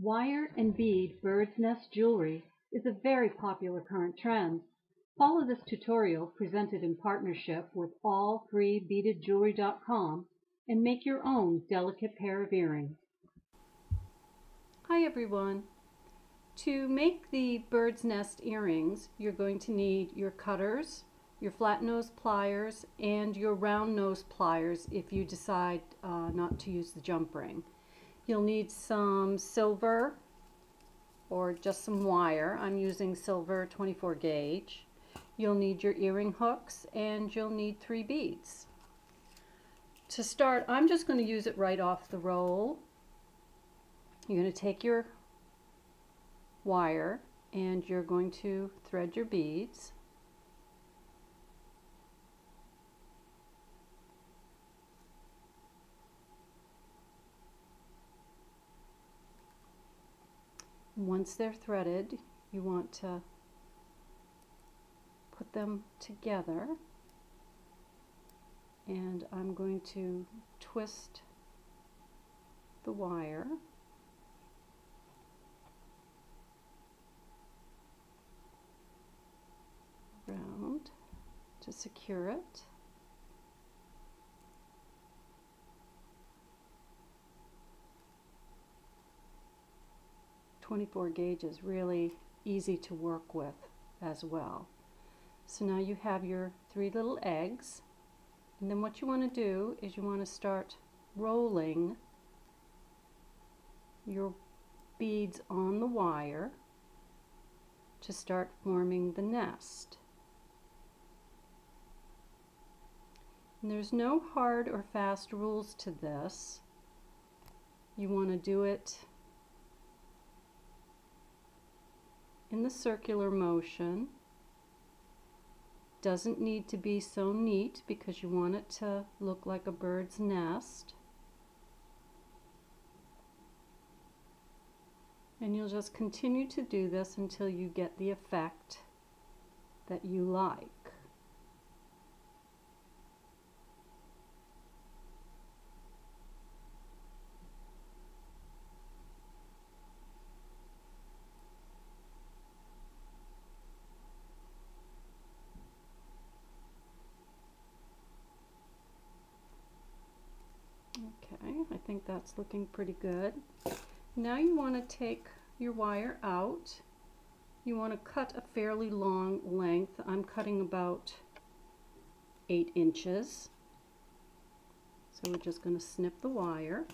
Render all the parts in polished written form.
Wire and bead bird's nest jewelry is a very popular current trend. Follow this tutorial presented in partnership with all3beadedjewelry.com and make your own delicate pair of earrings. Hi everyone. To make the bird's nest earrings, you're going to need your cutters, your flat nose pliers, and your round nose pliers if you decide not to use the jump ring. You'll need some silver or just some wire. I'm using silver 24 gauge. You'll need your earring hooks and you'll need 3 beads. To start, I'm just going to use it right off the roll. You're going to take your wire and you're going to thread your beads. Once they're threaded, you want to put them together, and I'm going to twist the wire around to secure it. .24 gauge is really easy to work with as well. So now you have your 3 little eggs, and then what you want to do is you want to start rolling your beads on the wire to start forming the nest. And there's no hard or fast rules to this. You want to do it in the circular motion. Doesn't need to be so neat because you want it to look like a bird's nest. And you'll just continue to do this until you get the effect that you like. Okay, I think that's looking pretty good. Now you want to take your wire out. You want to cut a fairly long length. I'm cutting about 8 inches. So we're just going to snip the wire.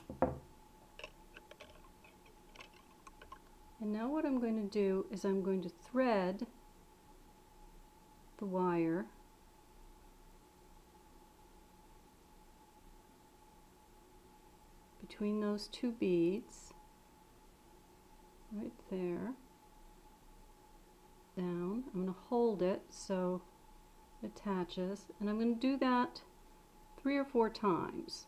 And now what I'm going to do is I'm going to thread the wire between those 2 beads, right there, down. I'm going to hold it so it attaches, and I'm going to do that 3 or 4 times.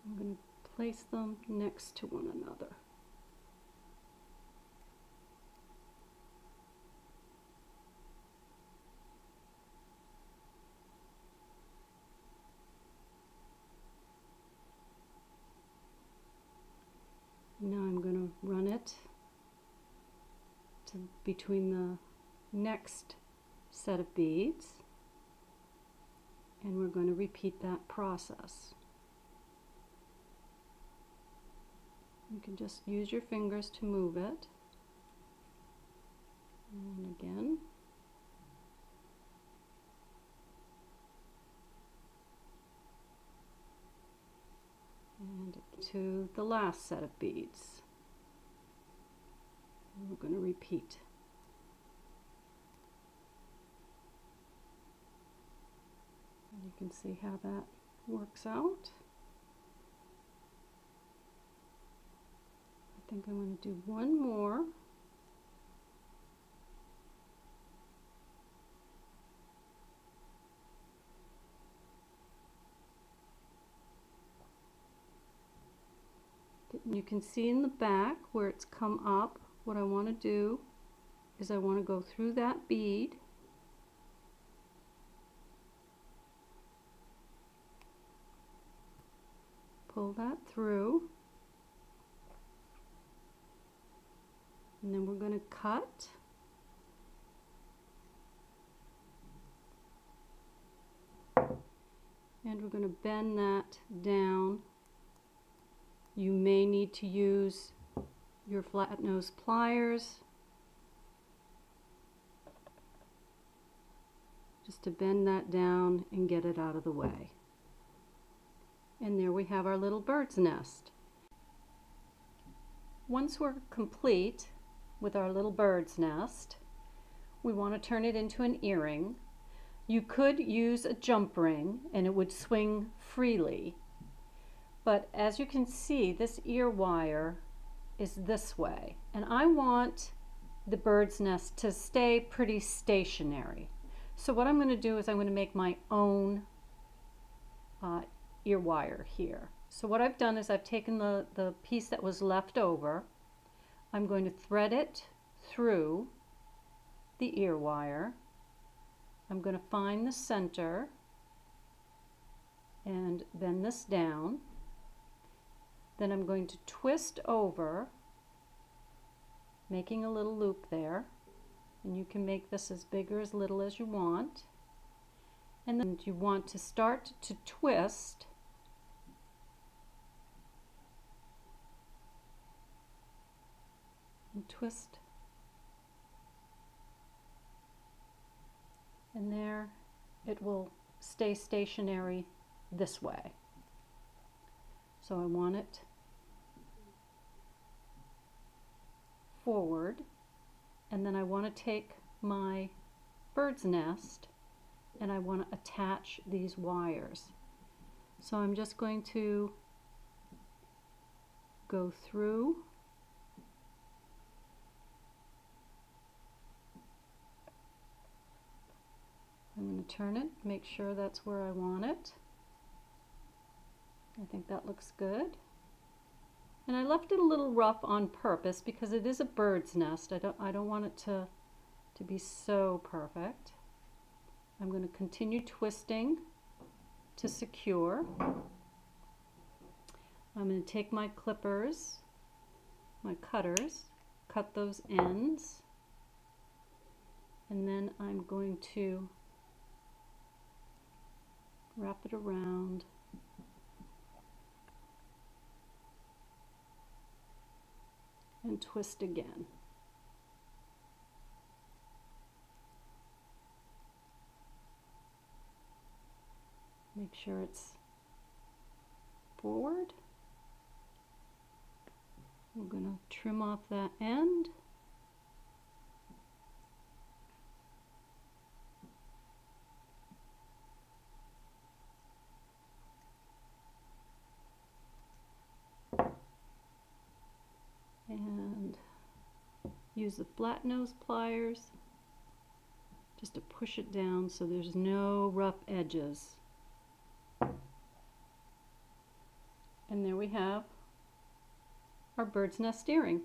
I'm going to place them next to one another. Now I'm going to run it between the next set of beads, and we're going to repeat that process. You can just use your fingers to move it. And again. And to the last set of beads. And we're going to repeat. And you can see how that works out. I think I'm going to do one more. you can see in the back where it's come up, what I want to do is I want to go through that bead, pull that through, and then we're going to cut. And we're going to bend that down. You may need to use your flat nose pliers just to bend that down and get it out of the way. And there we have our little bird's nest. Once we're complete with our little bird's nest, we want to turn it into an earring. You could use a jump ring and it would swing freely, but as you can see, this ear wire is this way, and I want the bird's nest to stay pretty stationary. So what I'm going to do is I'm going to make my own ear wire here. So what I've done is I've taken the piece that was left over, I'm going to thread it through the ear wire. I'm going to find the center and bend this down. Then I'm going to twist over, making a little loop there. And you can make this as big or as little as you want. And then you want to start to twist and twist. And there it will stay stationary this way. So I want it forward, and then I want to take my bird's nest and I want to attach these wires. So I'm just going to go through I'm going to turn it, make sure that's where I want it. I think that looks good. And I left it a little rough on purpose because it is a bird's nest. I don't want it to be so perfect. I'm going to continue twisting to secure. I'm going to take my clippers, my cutters, cut those ends, and then I'm going to wrap it around and twist again. Make sure it's forward. We're going to trim off that end. And use the flat nose pliers just to push it down so there's no rough edges. And there we have our bird's nest earring.